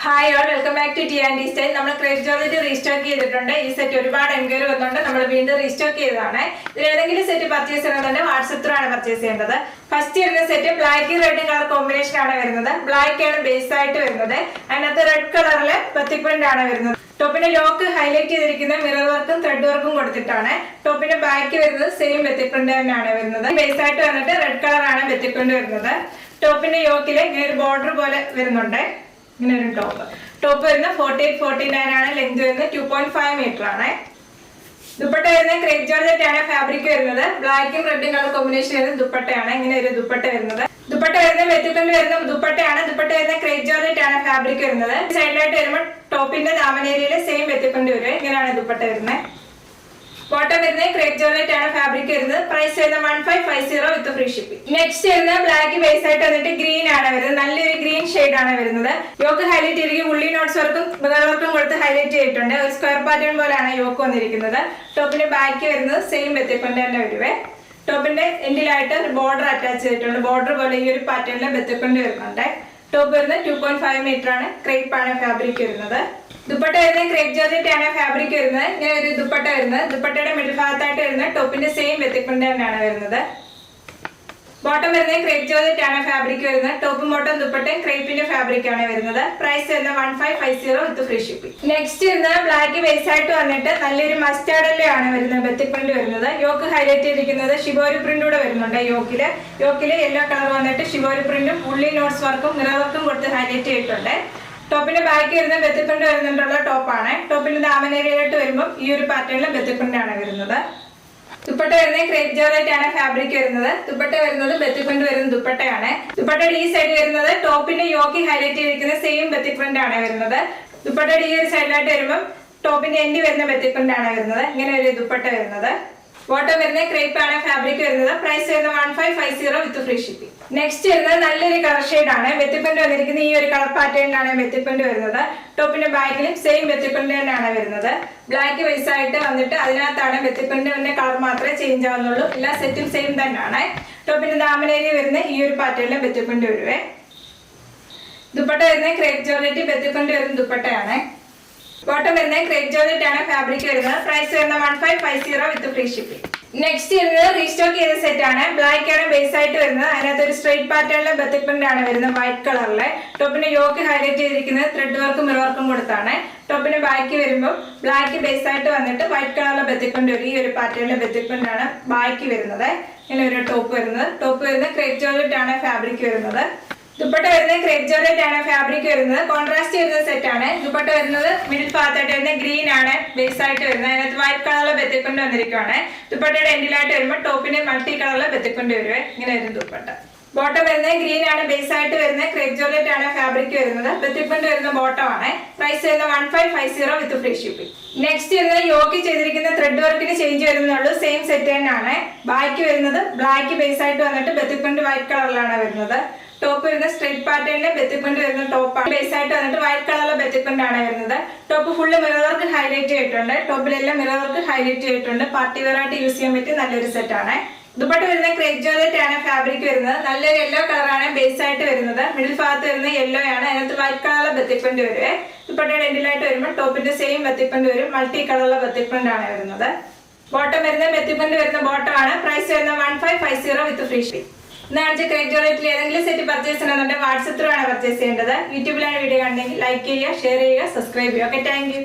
Hi all, welcome back to T and D style. നമ്മൾ crepe georgette restock ചെയ്തിട്ടുണ്ട്. ഈ set ഒരുപാട് enquiry വന്നുകൊണ്ട് നമ്മൾ വീണ്ടും റീസ്റ്റോക്ക് ചെയ്തതാണ്. ഇതിൽ ഏതെങ്കിലും സെറ്റ് പർച്ചേസ് ചെയ്യണമെന്നുണ്ടെങ്കിൽ വാട്സ്ആപ്പ് ത്രൂ ആണ് പർച്ചേസ് ചെയ്യേണ്ടത്. ഫസ്റ്റ് വരുന്ന set black red colour combination ആണ് വരുന്നത്. ബ്ലാക്ക് ആണ് ബേസ് ആയിട്ട് വരുന്നത്. അതിനകത്ത് റെഡ് കളറില് ബത്തിക് പ്രിന്റ് ആണ് വരുന്നത്. ടോപ്പിന്റെ ലോക്ക് ഹൈലൈറ്റ് ചെയ്തിരിക്കുന്ന മിറർ വർക്കും ത്രെഡ് വർക്കും കൊടുത്തിട്ടാണ്. ടോപ്പിന്റെ ബാക്ക് വരുന്നത് സെയിം ബത്തിക് പ്രിന്റ് തന്നെയാണ് വരുന്നത്. ബേസ് ആയിട്ട് വന്നിട്ട് റെഡ് കളർ ആണ് ബത്തിക് പ്രിന്റ് വരുന്നത്. ടോപ്പിന്റെ യോക്കില് ഇങ്ങനെ ഒരു ബോർഡർ പോലെ വരുന്നുണ്ട്. ഇങ്ങനെ ഒരു ടോപ്പ് വരുന്ന 48-49 ആണ്. ലെങ്ത് വരുന്നത് 2.5 മീറ്റർ ആണ്. ദുപ്പട്ട വരുന്നത് ക്രേപ്പ് ജോർജറ്റ് ആണ്. ഫാബ്രിക് വരുന്നത് ബ്ലാക്കും റെഡും കളർ കോമ്പിനേഷൻ വരുന്ന ദുപ്പട്ടയാണ്. ഇങ്ങനെ ഒരു ദുപ്പട്ട വരുന്നത്. ദുപ്പട്ട വരുന്ന വെത്തിക്കൊണ്ട് വരുന്ന ദുപ്പട്ടയാണ്. ദുപ്പട്ട വരുന്ന ക്രേപ്പ് ജോർജറ്റ് ആണ്. ഫാബ്രിക് വരുന്നത് സൈഡിലായിട്ട് വരുമ്പോൾ ടോപ്പിന്റെ ദാമനേരിയയില് സെയിം വെത്തിക്കൊണ്ട് വരും. ഇങ്ങനെയാണ് ദുപ്പട്ട വരുന്നത്. ബോട്ടം വരുന്നത് ക്രേപ്പ് ജോർജറ്റ് ആണ്. ഫാബ്രിക് വരുന്നത് പ്രൈസ് വരുന്നത് 1550 വിത്ത് ഫ്രീ ഷിപ്പിംഗ്. നെക്സ്റ്റ് വരുന്നത് ബ്ലാക്ക് ബേസ് ആയിട്ട് വന്നിട്ട് ഗ്രീൻ ആണ് വരുന്നത്. നല്ലൊരു ഗ്രീൻ ഷെയ്ഡ് ആണ് വരുന്നത്. യോക്ക് ഹൈലൈറ്റ് ചെയ്തിരിക്കും. ഉള്ളി നോട്ട്സ് വർക്കും മിറർ വർക്കും കൊടുത്ത് ഹൈലൈറ്റ് ചെയ്തിട്ടുണ്ട്. ഒരു സ്ക്വയർ പാറ്റേൺ പോലെയാണ് യോക്ക് വന്നിരിക്കുന്നത്. ടോപ്പിന്റെ ബാക്ക് വരുന്നത് സെയിം ബത്തിക്കൊണ്ട് തന്നെ വരുവേ. ടോപ്പിന്റെ എൻഡിലായിട്ട് ഒരു ബോർഡർ അറ്റാച്ച് ചെയ്തിട്ടുണ്ട്. ബോർഡർ പോലെ ഈ ഒരു പാറ്റേണിൽ ബത്തിക്കൊണ്ട് വരുന്നുണ്ട്. ടോപ്പ് വരുന്നത് 2.5 മീറ്റർ ആണ്. ക്രേപ്പ് ആണ് ഫാബ്രിക് വരുന്നത്. ദുപ്പട്ട വരുന്നത് ക്രേപ്പ് ജോർജറ്റ് ആണ്. ഫാബ്രിക് വരുന്നത് ഇങ്ങനെ ഒരു ദുപ്പട്ട വരുന്നത്. ദുപ്പട്ടയുടെ മിഡിൽ ഭാഗത്തായിട്ട് വരുന്നത് ടോപ്പിന്റെ സെയിം ബത്തിക് പ്രിന്റ് തന്നെയാണ് വരുന്നത്. ബോട്ടം വരുന്നത് ക്രേപ്പ് ജോർജറ്റ് ആണ്. ഫാബ്രിക് വരുന്നത് ടോപ്പും ബോട്ടം ദുപ്പട്ടയും ക്രേപ്പിന്റെ ഫാബ്രിക് ആണ് വരുന്നത്. പ്രൈസ് വരുന്നത് 1550 വിത്ത് ഫ്രീ ഷിപ്പിംഗ്. നെക്സ്റ്റ് വരുന്നത് ബ്ലാക്ക് ബേസ് ആയിട്ട് വന്നിട്ട് നല്ലൊരു മസ്റ്റാർഡ് ആണ് വരുന്നത്. ബത്തിക് പ്രിന്റ് വരുന്നത്. യോക്ക് ഹൈലൈറ്റ് ചെയ്തിരിക്കുന്നത് ഷിബോരി പ്രിന്റ് കൂടെ വരുന്നുണ്ട്. യോക്കില് യെല്ലോ കളർ വന്നിട്ട് ഷിബോരി പ്രിന്റും ഉള്ളി നോട്ട്സ് വർക്കും മിറർ വർക്കും കൊടുത്ത് ഹൈലൈറ്റ് ചെയ്തിട്ടുണ്ട്. ടോപ്പിന്റെ ബാക്ക് വരുന്നത് ബത്തിക് പ്രിന്റ് വരുന്നുണ്ടുള്ള ടോപ്പാണ്. ടോപ്പിന്റെ ദാമനേരിയയിലോട്ട് വരുമ്പോൾ ഈ ഒരു പാറ്റേണിൽ ബത്തിക് പ്രിന്റ് ആണ് വരുന്നത്. ദുപ്പട്ട വരുന്നത് ക്രേപ്പ് ജോർജറ്റ് ആണ്. ഫാബ്രിക് വരുന്നത്. ദുപ്പട്ട വരുന്നത് ബത്തിക് പ്രിന്റ് വരുന്ന ദുപ്പട്ടയാണ്. ദുപ്പട്ടയുടെ ഈ സൈഡ് വരുന്നത് ടോപ്പിന്റെ യോക്കി ഹൈലൈറ്റ് ചെയ്തിരിക്കുന്ന സെയിം ബത്തിക് പ്രിന്റ് ആണ് വരുന്നത്. ദുപ്പട്ടയുടെ ഈ ഒരു സൈഡിലായിട്ട് വരുമ്പോൾ ടോപ്പിന്റെ എൻഡ് വരുന്ന ബത്തിക് പ്രിന്റ് ആണ് വരുന്നത്. ഇങ്ങനെ ഒരു ദുപ്പട്ട വരുന്നത്. ബോട്ടം വരുന്നത് ക്രേപ്പ് ആണ്. ഫാബ്രിക് വരുന്നത് പ്രൈസ് വരുന്നത് 1550 വിത്ത് ഫ്രീ ഷിപ്പിംഗ്. നെക്സ്റ്റ് വരുന്നത് നല്ലൊരു കളർ ഷെയ്ഡ് ആണ്. ബത്തിക് പ്രിന്റ് വന്നിരിക്കുന്ന ഈ ഒരു കളർ പാറ്റേണിലാണ് ബത്തിക് പ്രിന്റ് വരുന്നത്. ടോപ്പിന്റെ ബാക്കിലും സെയിം ബത്തിക് പ്രിന്റ് തന്നെയാണ് വരുന്നത്. ബ്ലാക്ക് ബേസ് ആയിട്ട് വന്നിട്ട് അതിനകത്താണ് ബത്തിക് പ്രിന്റിന്റെ കളർ മാത്രമേ ചേഞ്ച് ആവുന്നുള്ളൂ. എല്ലാ സെറ്റും സെയിം തന്നെയാണ്. ടോപ്പിന്റെ ദാമനേരിയ വരുന്ന ഈ ഒരു പാറ്റേണിൽ ബത്തിക് പ്രിന്റ് വരുവേ. ദുപ്പട്ട വരുന്നത് ക്രേപ്പ് ജോർജറ്റ് ബത്തിക് പ്രിന്റ് വരുന്ന ദുപ്പട്ടയാണ്. ബോട്ടം വരുന്നത് ക്രേപ്പ് ജോർജറ്റ് ആണ്. ഫാബ്രിക് വരുന്നത് പ്രൈസ് വരുന്നത് 1550 വിത്ത് ഫ്രീ ഷിപ്പിംഗ്. നെക്സ്റ്റ് വരുന്നത് റീസ്റ്റോക്ക് ചെയ്ത സെറ്റ് ആണ്. ബ്ലാക്ക് ആണ് ബേസ് ആയിട്ട് വരുന്നത്. അതിനകത്ത് ഒരു സ്ട്രൈറ്റ് പാറ്റേണിലെ ബത്തിക് പ്രിന്റ് ആണ് വരുന്നത്. വൈറ്റ് കളറിലെ ടോപ്പിന്റെ യോക്ക് ഹൈലൈറ്റ് ചെയ്തിരിക്കുന്നത് ത്രെഡ് വർക്കും മിറർ വർക്കും കൊടുത്താണ്. ടോപ്പിന്റെ ബാക്ക് വരുമ്പോൾ ബ്ലാക്ക് ബേസ് ആയിട്ട് വന്നിട്ട് വൈറ്റ് കളറിലെ ബത്തിക് പ്രിന്റ് വരും. ഈ ഒരു പാറ്റേണിലെ ബത്തിക് പ്രിന്റ് ആണ് ബാക്ക് വരുന്നത്. ഇങ്ങനെ ഒരു ടോപ്പ് വരുന്നത്. ടോപ്പ് വരുന്നത് ക്രേപ്പ് ജോർജറ്റ് ആണ്. ഫാബ്രിക് വരുന്നത്. ദുപ്പട്ട വരുന്നത് ക്രേപ്പ് ജോർജറ്റ് ആണ്. ഫാബ്രിക് വരുന്നത് കോൺട്രാസ്റ്റ് ചെയ്ത സെറ്റ് ആണ്. ദുപ്പട്ട വരുന്നത് മിഡിൽ ഭാഗത്തായിട്ട് വരുന്നത് ഗ്രീൻ ആണ് ബേസ് ആയിട്ട് വരുന്നത്. അതിനകത്ത് വൈറ്റ് കളറിലെ ബത്തിക് പ്രിന്റ് വന്നിരിക്കുകയാണ്. ദുപ്പട്ടയുടെ എൻഡിലായിട്ട് വരുമ്പോൾ ടോപ്പിന് മൾട്ടി കളറിലെ ബത്തിക് പ്രിന്റ് വരുവേ. ഇങ്ങനെ വരും ദുപ്പട്ട. ബോട്ടം വരുന്നത് ഗ്രീൻ ആണ് ബേസ് ആയിട്ട് വരുന്നത്. ക്രേപ്പ് ജോർജറ്റ് ആണ്. ഫാബ്രിക് വരുന്നത്. ബത്തിക് പ്രിന്റ് വരുന്ന ബോട്ടം ആണ്. പ്രൈസ് വരുന്നത് 1550 വിത്ത് ഫ്രീ ഷിപ്പിംഗ്. നെക്സ്റ്റ് വരുന്നത് യോക്ക് ചെയ്തിരിക്കുന്ന ത്രെഡ് വർക്കിന് ചേഞ്ച് വരുന്നുള്ളൂ. സെയിം സെറ്റ് തന്നെയാണ്. ബാക്ക് വരുന്നത് ബ്ലാക്ക് ബേസ് ആയിട്ട് വന്നിട്ട് ബത്തിക് പ്രിന്റ് വൈറ്റ് കളറിലാണ് വരുന്നത്. ടോപ്പ് വരുന്ന സ്ട്രൈറ്റ് പാറ്റേണിലെ ബത്തിക് പ്രിന്റ് വരുന്ന ടോപ്പാണ്. ബേസ് ആയിട്ട് വന്നിട്ട് വൈറ്റ് കളറിലെ ബത്തിക് പ്രിന്റ് ആണ് വരുന്നത്. Top full mirror work highlight ചെയ്തിട്ടുണ്ട്. ടോപ്പിലെല്ലാം മിറർ വർക്ക് ഹൈലൈറ്റ് ചെയ്തിട്ടുണ്ട്. പാർട്ടി വെയർ ആയിട്ട് യൂസ് ചെയ്യാൻ പറ്റിയ നല്ലൊരു സെറ്റ് ആണ്. ദുപ്പട്ട വരുന്നത് ക്രേപ്പ് ജോർജറ്റ് ആണ്. ഫാബ്രിക് വരുന്നത് നല്ലൊരു യെല്ലോ കളറാണ് ബേസ് ആയിട്ട് വരുന്നത്. മിഡിൽ ഭാഗത്ത് വരുന്നത് യെല്ലോ ആണ്. അതിനകത്ത് വൈറ്റ് കളറിലെ ബത്തിക് പ്രിന്റ് വരുവേ. ദുപ്പട്ടയുടെ എൻഡിലായിട്ട് വരുമ്പോൾ ടോപ്പിന്റെ സെയിം ബത്തിക് പ്രിന്റ് വരും. മൾട്ടി കളറിലെ ബത്തിക് പ്രിന്റ് ആണ് വരുന്നത്. ബോട്ടം വരുന്നത് ബത്തിക് പ്രിന്റ് വരുന്ന ബോട്ടം ആണ്. പ്രൈസ് വരുന്നത് 1550 വിത്ത് ഫ്രീ ഷിപ്പിംഗ്. ക്രേപ്പ് ജോർജറ്റിൽ ഏതെങ്കിലും സെറ്റ് പർച്ചേസ് ചെയ്യണമെന്നുണ്ടെങ്കിൽ വാട്സ്ആപ്പ് ത്രൂ ആണ് പർച്ചേസ് ചെയ്യേണ്ടത്. യൂട്യൂബിലാണ് വീഡിയോ കണ്ടെങ്കിൽ ലൈക്ക് ചെയ്യുക, ഷെയർ ചെയ്യുക, സബ്സ്ക്രൈബ് ചെയ്യുക. Okay, thank you.